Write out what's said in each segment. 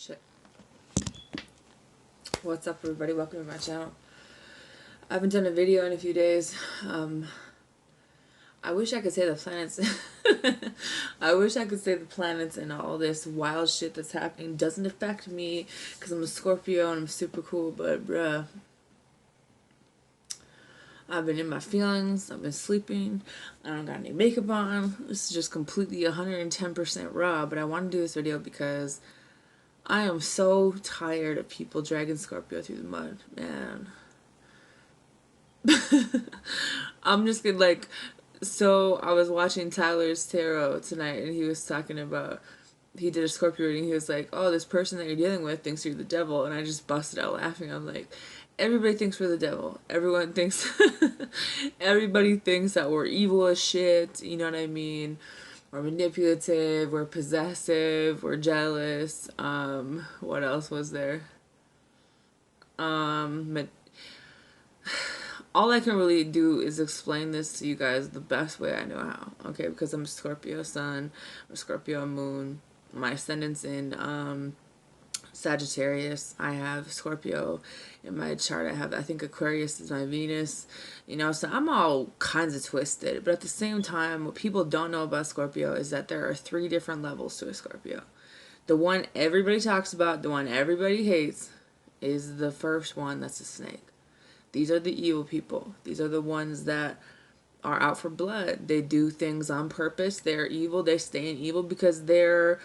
Shit. What's up, everybody? Welcome to my channel. I haven't done a video in a few days. I wish I could say the planets. I wish I could say the planets and all this wild shit that's happening doesn't affect me because I'm a Scorpio and I'm super cool, but bruh. I've been in my feelings. I've been sleeping. I don't got any makeup on. This is just completely 110% raw, but I want to do this video because I am so tired of people dragging Scorpio through the mud, man. I'm just gonna so I was watching Tyler's tarot tonight and he was talking about, he did a Scorpio reading. He was like, oh, this person that you're dealing with thinks you're the devil. And I just busted out laughing. I'm like, everybody thinks we're the devil. Everyone thinks, everybody thinks that we're evil as shit. You know what I mean? We're manipulative, we're possessive, we're jealous. What else was there? All I can really do is explain this to you guys the best way I know how, okay? Because I'm a Scorpio sun, I'm a Scorpio moon, my ascendant's in Sagittarius. I have Scorpio in my chart. I think Aquarius is my Venus, you know, so I'm all kinds of twisted. But at the same time, what people don't know about Scorpio is that there are 3 different levels to a Scorpio. The one everybody talks about, the one everybody hates, is the first one. That's a snake. These are the evil people. These are the ones that are out for blood. They do things on purpose. They're evil. They stay in evil because they're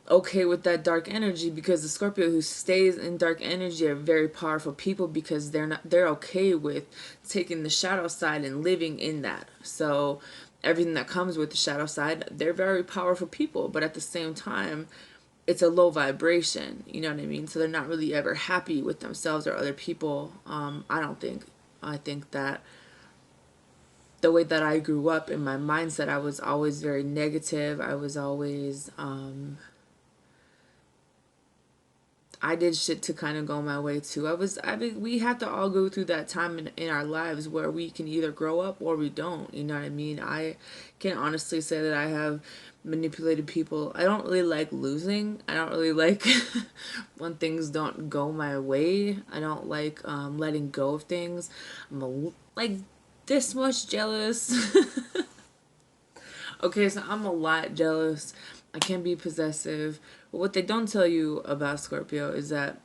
okay with that dark energy, because the Scorpio who stays in dark energy are very powerful people because they're okay with taking the shadow side and living in that. So everything that comes with the shadow side, they're very powerful people, but at the same time it's a low vibration, you know what I mean? So they're not really ever happy with themselves or other people. I don't think. I think that the way that I grew up in my mindset, I was always very negative. I was always I did shit to kind of go my way too. We have to all go through that time in our lives where we can either grow up or we don't. You know what I mean? I can honestly say that I have manipulated people. I don't really like losing. I don't really like when things don't go my way. I don't like letting go of things. Like this much jealous. Okay, so I'm a lot jealous. I can be possessive. But what they don't tell you about Scorpio is that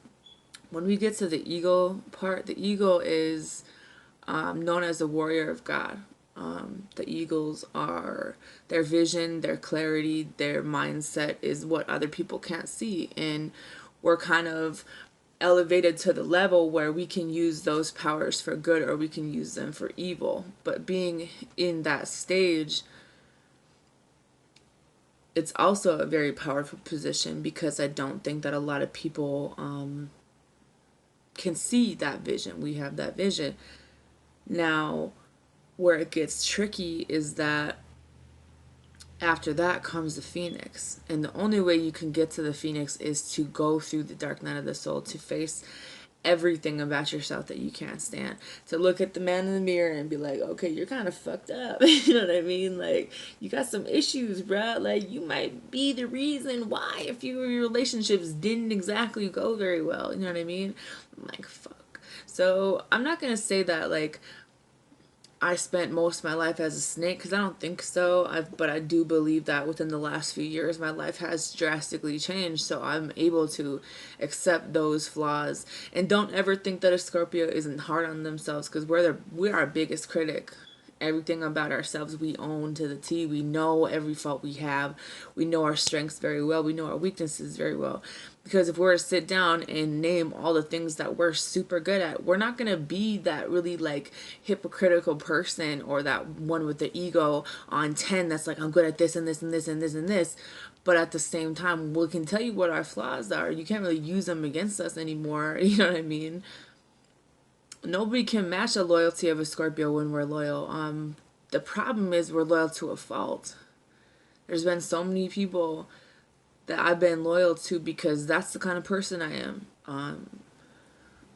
when we get to the ego part, the ego is known as the warrior of God. The eagles are, their vision, their clarity, their mindset is what other people can't see. And we're kind of elevated to the level where we can use those powers for good or we can use them for evil. But being in that stage, it's also a very powerful position because I don't think that a lot of people can see that vision. We have that vision. Now, where it gets tricky is that after that comes the Phoenix. And the only way you can get to the Phoenix is to go through the dark night of the soul, to face everything about yourself that you can't stand, to look at the man in the mirror and be like, okay, you're kind of fucked up. You know what I mean? Like, you got some issues, bruh. Like, you might be the reason why a few of your relationships didn't exactly go very well. You know what I mean? I'm like, fuck. So I'm not gonna say that like I spent most of my life as a snake, because I don't think so. But I do believe that within the last few years, my life has drastically changed. So I'm able to accept those flaws. And don't ever think that a Scorpio isn't hard on themselves, because we're our biggest critic. Everything about ourselves we own to the T. We know every fault we have. We know our strengths very well. We know our weaknesses very well. Because if we're to sit down and name all the things that we're super good at, we're not going to be that really like hypocritical person or that one with the ego on 10 that's like, I'm good at this and this and this and this and this. But at the same time, we can tell you what our flaws are. You can't really use them against us anymore. You know what I mean? Nobody can match the loyalty of a Scorpio when we're loyal. The problem is we're loyal to a fault. There's been so many people that I've been loyal to because that's the kind of person I am.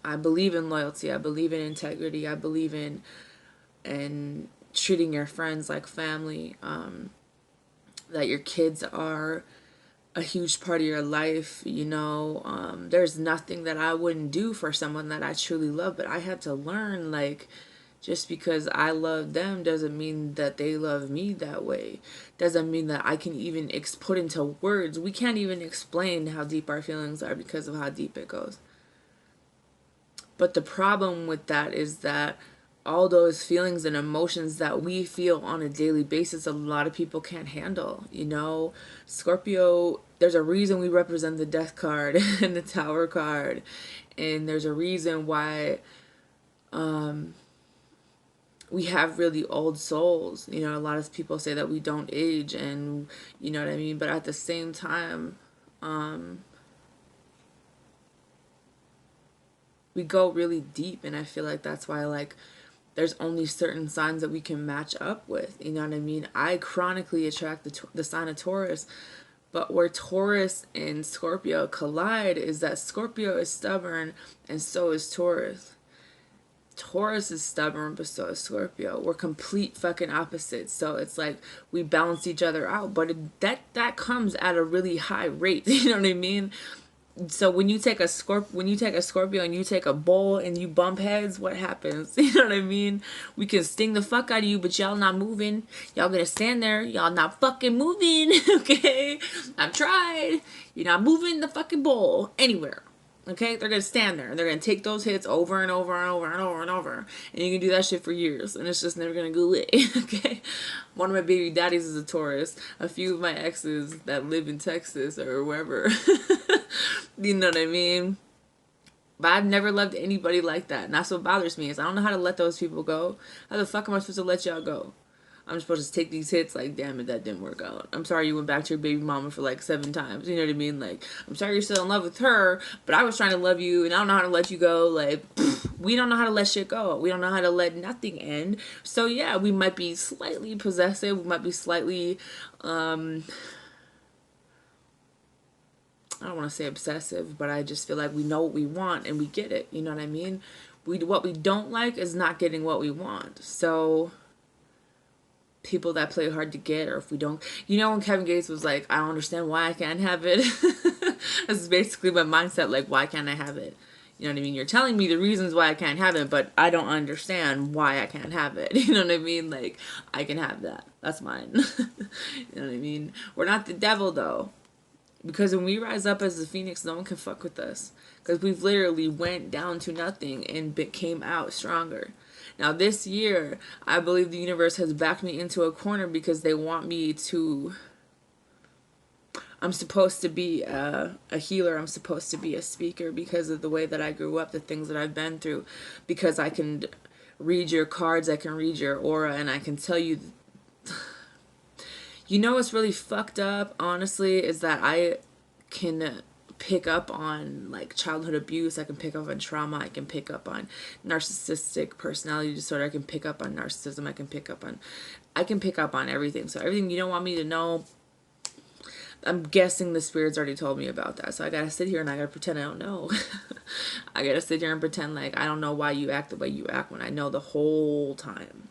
I believe in loyalty. I believe in integrity. I believe in treating your friends like family. That your kids are a huge part of your life, you know. There's nothing that I wouldn't do for someone that I truly love, but I had to learn, like, just because I love them doesn't mean that they love me that way. Doesn't mean that I can even put into words. We can't even explain how deep our feelings are because of how deep it goes. But the problem with that is that all those feelings and emotions that we feel on a daily basis, a lot of people can't handle. You know, Scorpio, there's a reason we represent the death card and the tower card. And there's a reason why we have really old souls. You know, a lot of people say that we don't age, and you know what I mean? But at the same time, we go really deep, and I feel like that's why, like, there's only certain signs that we can match up with. You know what I mean? I chronically attract the sign of Taurus, but where Taurus and Scorpio collide is that Scorpio is stubborn, and so is Taurus. Taurus is stubborn, but so is Scorpio. We're complete fucking opposites. So it's like we balance each other out, but that comes at a really high rate. You know what I mean? So when you take a Scorpio and you take a bull and you bump heads, what happens? You know what I mean? We can sting the fuck out of you, but y'all not moving. Y'all gonna stand there. Y'all not fucking moving. Okay? I've tried. You're not moving the fucking bull anywhere. Okay, they're gonna stand there and they're gonna take those hits over and over and over and over and over, and you can do that shit for years, and it's just never gonna go away. Okay, one of my baby daddies is a Taurus. A few of my exes that live in Texas or wherever, you know what I mean. But I've never loved anybody like that, and that's what bothers me is I don't know how to let those people go. How the fuck am I supposed to let y'all go? I'm supposed to take these hits, like, damn it, that didn't work out. I'm sorry you went back to your baby mama for like 7 times. You know what I mean? Like, I'm sorry you're still in love with her, but I was trying to love you and I don't know how to let you go. Like, we don't know how to let shit go. We don't know how to let nothing end. So yeah, we might be slightly possessive. We might be slightly, I don't want to say obsessive, but I just feel like we know what we want and we get it. You know what I mean? What we don't like is not getting what we want. So people that play hard to get, or if we don't, you know, when Kevin Gates was like, I don't understand why I can't have it. That's basically my mindset. Like, why can't I have it? You know what I mean? You're telling me the reasons why I can't have it, but I don't understand why I can't have it. You know what I mean? Like, I can have that. That's mine. You know what I mean? We're not the devil though. Because when we rise up as the phoenix, no one can fuck with us. Because we've literally went down to nothing and came out stronger. Now this year, I believe the universe has backed me into a corner because they want me to... I'm supposed to be a healer. I'm supposed to be a speaker because of the way that I grew up, the things that I've been through. Because I can read your cards, I can read your aura, and I can tell you... You know what's really fucked up, honestly, is that I can pick up on, like, childhood abuse. I can pick up on trauma. I can pick up on narcissistic personality disorder. I can pick up on narcissism. I can pick up on everything. So everything you don't want me to know, I'm guessing the spirits already told me about that. So I gotta sit here and I gotta pretend I don't know. I gotta sit here and pretend like I don't know why you act the way you act when I know the whole time.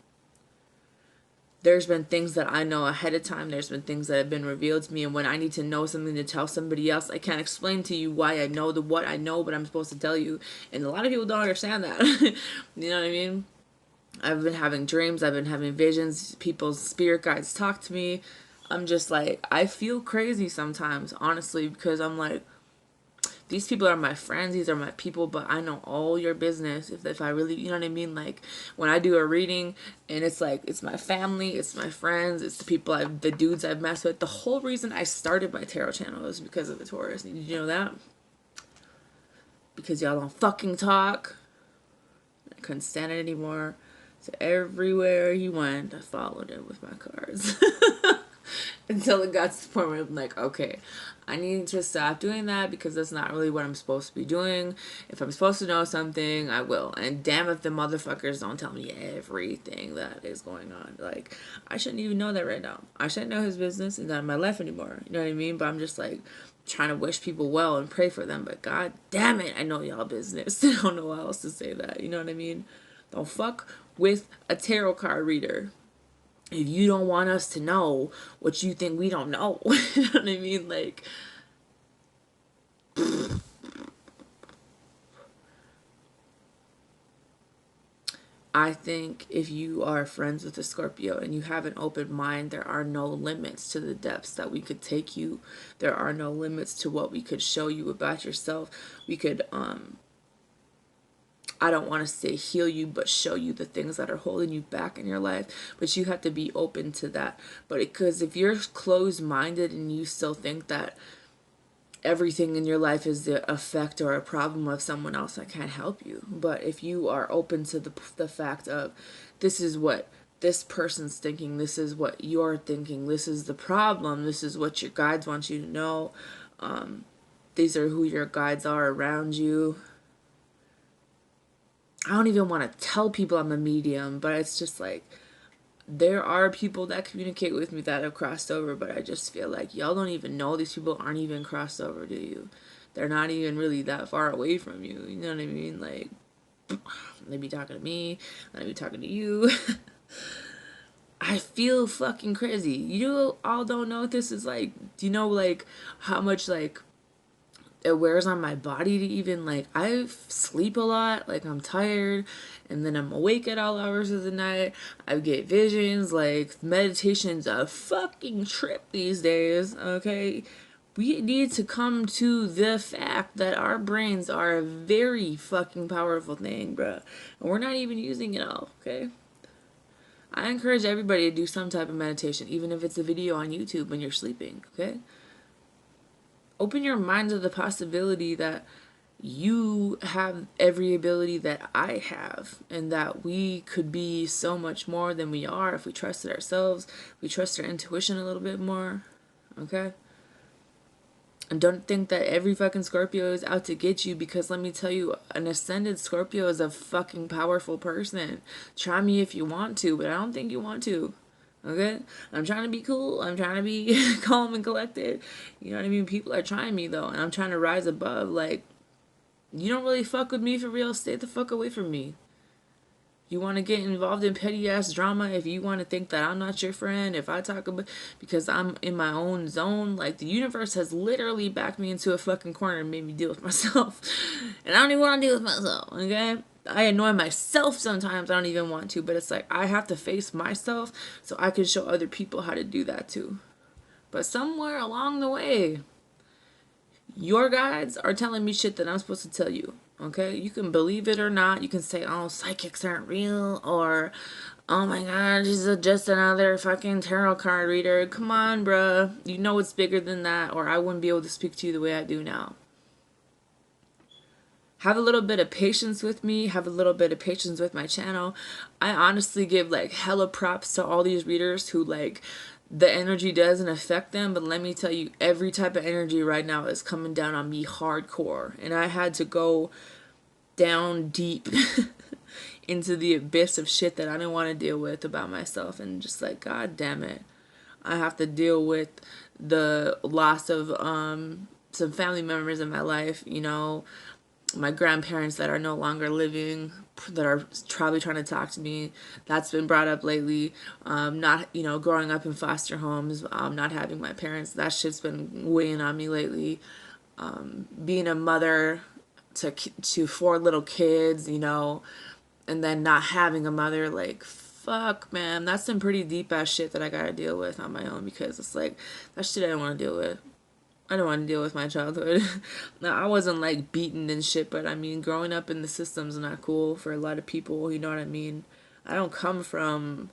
There's been things that I know ahead of time. There's been things that have been revealed to me. And when I need to know something to tell somebody else, I can't explain to you why I know what I know, but I'm supposed to tell you. And a lot of people don't understand that. You know what I mean? I've been having dreams. I've been having visions. People's spirit guides talk to me. I'm just like, I feel crazy sometimes, honestly, because I'm like, these people are my friends, these are my people, but I know all your business. If I really, you know what I mean? Like, when I do a reading and it's like, it's my family, it's my friends, it's the dudes I've messed with. The whole reason I started my tarot channel is because of the Taurus. Did you know that? Because y'all don't fucking talk. I couldn't stand it anymore. So everywhere he went, I followed him with my cards. Until it got to the point where I'm like, okay, I need to stop doing that because that's not really what I'm supposed to be doing. If I'm supposed to know something, I will. And damn if the motherfuckers don't tell me everything that is going on. Like, I shouldn't even know that right now. I shouldn't know his business and not in my life anymore. You know what I mean? But I'm just like trying to wish people well and pray for them. But god damn it, I know y'all business. I don't know how else to say that. You know what I mean? Don't fuck with a tarot card reader if you don't want us to know what you think we don't know. You know what I mean? Like, I think if you are friends with a Scorpio and you have an open mind, there are no limits to the depths that we could take you. There are no limits to what we could show you about yourself. We could, I don't want to say heal you, but show you the things that are holding you back in your life. But you have to be open to that. But because if you're closed-minded and you still think that everything in your life is the effect or a problem of someone else, I can't help you. But if you are open to the fact of, this is what this person's thinking, this is what you're thinking, this is the problem, this is what your guides want you to know, these are who your guides are around you. I don't even want to tell people I'm a medium, but it's just like, there are people that communicate with me that have crossed over, but I just feel like y'all don't even know these people aren't even crossed over, do you? They're not even really that far away from you. You know what I mean? Like, they be talking to me, they be talking to you. I feel fucking crazy. You all don't know what this is like. Do you know, like, how much, like, it wears on my body to even, like, I sleep a lot, like, I'm tired, and then I'm awake at all hours of the night. I get visions. Like, meditation's a fucking trip these days, okay? We need to come to the fact that our brains are a very fucking powerful thing, bruh, and we're not even using it all, okay? I encourage everybody to do some type of meditation, even if it's a video on YouTube when you're sleeping, okay? Open your mind to the possibility that you have every ability that I have, and that we could be so much more than we are if we trusted ourselves, we trust our intuition a little bit more, okay? And don't think that every fucking Scorpio is out to get you, because let me tell you, an ascended Scorpio is a fucking powerful person. Try me if you want to, but I don't think you want to. Okay? I'm trying to be cool. I'm trying to be calm and collected. You know what I mean? People are trying me though, and I'm trying to rise above. Like, you don't really fuck with me for real, stay the fuck away from me. You want to get involved in petty ass drama, if you want to think that I'm not your friend, if I talk about, because I'm in my own zone, like, the universe has literally backed me into a fucking corner and made me deal with myself. And I don't even want to deal with myself, okay? I annoy myself sometimes, I don't even want to, but it's like, I have to face myself so I can show other people how to do that too. But somewhere along the way, your guides are telling me shit that I'm supposed to tell you. Okay? You can believe it or not. You can say, oh, psychics aren't real, or, oh my god, she's just another fucking tarot card reader. Come on, bruh. You know it's bigger than that, or I wouldn't be able to speak to you the way I do now. Have a little bit of patience with me. Have a little bit of patience with my channel. I honestly give, like, hella props to all these readers who, like, the energy doesn't affect them, but let me tell you, every type of energy right now is coming down on me hardcore, and I had to go down deep into the abyss of shit that I didn't want to deal with about myself, and just like, god damn it, I have to deal with the loss of some family members in my life, you know, my grandparents that are no longer living, that are probably trying to talk to me. That's been brought up lately. Not, you know, growing up in foster homes, not having my parents, that shit's been weighing on me lately. Being a mother to 4 little kids, you know, and then not having a mother, like, fuck, man, that's some pretty deep ass shit that I gotta deal with on my own, because it's like, that shit I don't want to deal with. I don't want to deal with my childhood. Now, I wasn't, like, beaten and shit, but I mean, growing up in the system's not cool for a lot of people, you know what I mean? I don't come from,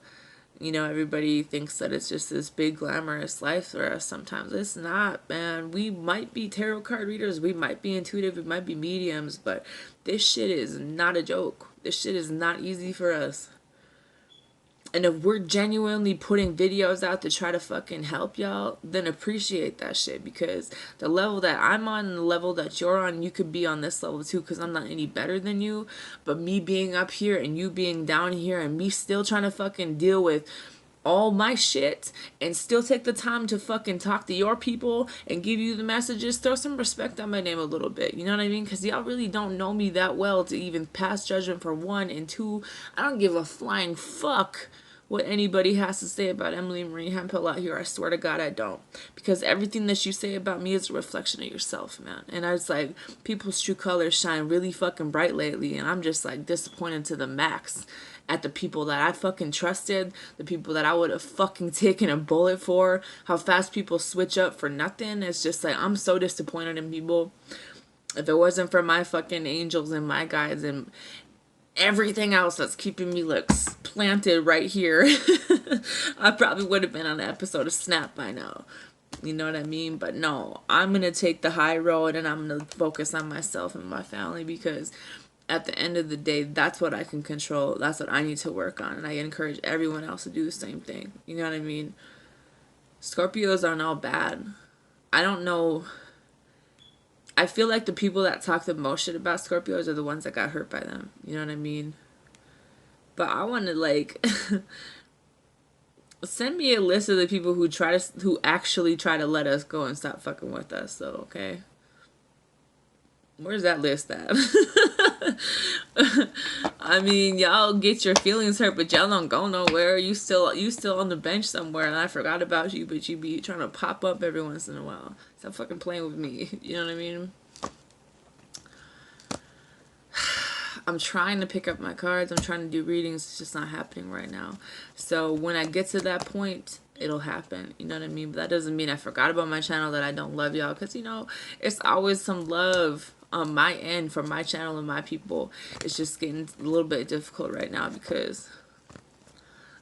you know, everybody thinks that it's just this big glamorous life for us. Sometimes it's not, man. We might be tarot card readers, we might be intuitive, we might be mediums, but this shit is not a joke. This shit is not easy for us. And if we're genuinely putting videos out to try to fucking help y'all, then appreciate that shit, because the level that I'm on and the level that you're on, you could be on this level too, because I'm not any better than you. But me being up here and you being down here, and me still trying to fucking deal with all my shit and still take the time to fucking talk to your people and give you the messages, throw some respect on my name a little bit, you know what I mean? Because y'all really don't know me that well to even pass judgment, for one, and two, I don't give a flying fuck what anybody has to say about Emily Marie Hemphill out here. I swear to God I don't, because everything that you say about me is a reflection of yourself, man. And I was like, people's true colors shine really fucking bright lately, and I'm just like disappointed to the max. at the people that I fucking trusted, the people that I would have fucking taken a bullet for, how fast people switch up for nothing. It's just like, I'm so disappointed in people. If it wasn't for my fucking angels and my guides and everything else that's keeping me like planted right here, I probably would have been on an episode of Snap by now. You know what I mean? But no, I'm going to take the high road and I'm going to focus on myself and my family, because at the end of the day, that's what I can control. That's what I need to work on. And I encourage everyone else to do the same thing. You know what I mean? Scorpios aren't all bad. I don't know. I feel like the people that talk the most shit about Scorpios are the ones that got hurt by them. You know what I mean? But I want to like send me a list of the people who actually try to let us go and stop fucking with us. So, okay. Where's that list at? I mean, y'all get your feelings hurt, but y'all don't go nowhere. You still on the bench somewhere, and I forgot about you, but you be trying to pop up every once in a while. Stop fucking playing with me. You know what I mean? I'm trying to pick up my cards. I'm trying to do readings. It's just not happening right now. So when I get to that point, it'll happen. You know what I mean? But that doesn't mean I forgot about my channel, that I don't love y'all. Because, you know, it's always some love on my end for my channel and my people. It's just getting a little bit difficult right now because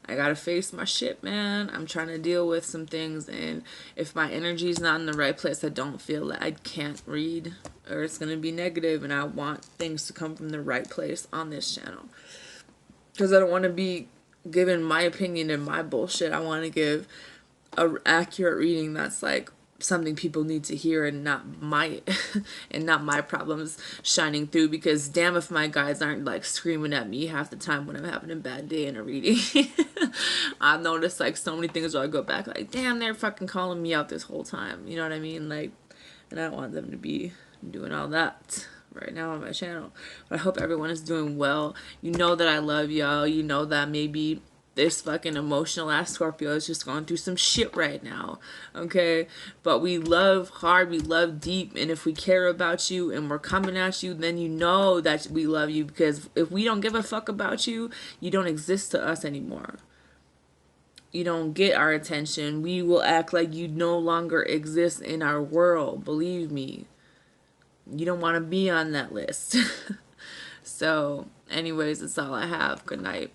I gotta face my shit, man. I'm trying to deal with some things, and if my energy is not in the right place, I don't feel that I can't read, or it's gonna be negative, and I want things to come from the right place on this channel. Because I don't want to be giving my opinion and my bullshit. I want to give a accurate reading that's like something people need to hear, and not my and not my problems shining through. Because damn if my guys aren't like screaming at me half the time when I'm having a bad day in a reading. I've noticed like so many things where I go back like, damn, they're fucking calling me out this whole time. You know what I mean? Like, and I don't want them to be doing all that right now on my channel. But I hope everyone is doing well. You know that I love y'all. You know that maybe this fucking emotional ass Scorpio is just going through some shit right now, okay? But we love hard, we love deep, and if we care about you and we're coming at you, then you know that we love you, because if we don't give a fuck about you, you don't exist to us anymore. You don't get our attention. We will act like you no longer exist in our world, believe me. You don't want to be on that list. So, anyways, that's all I have. Good night.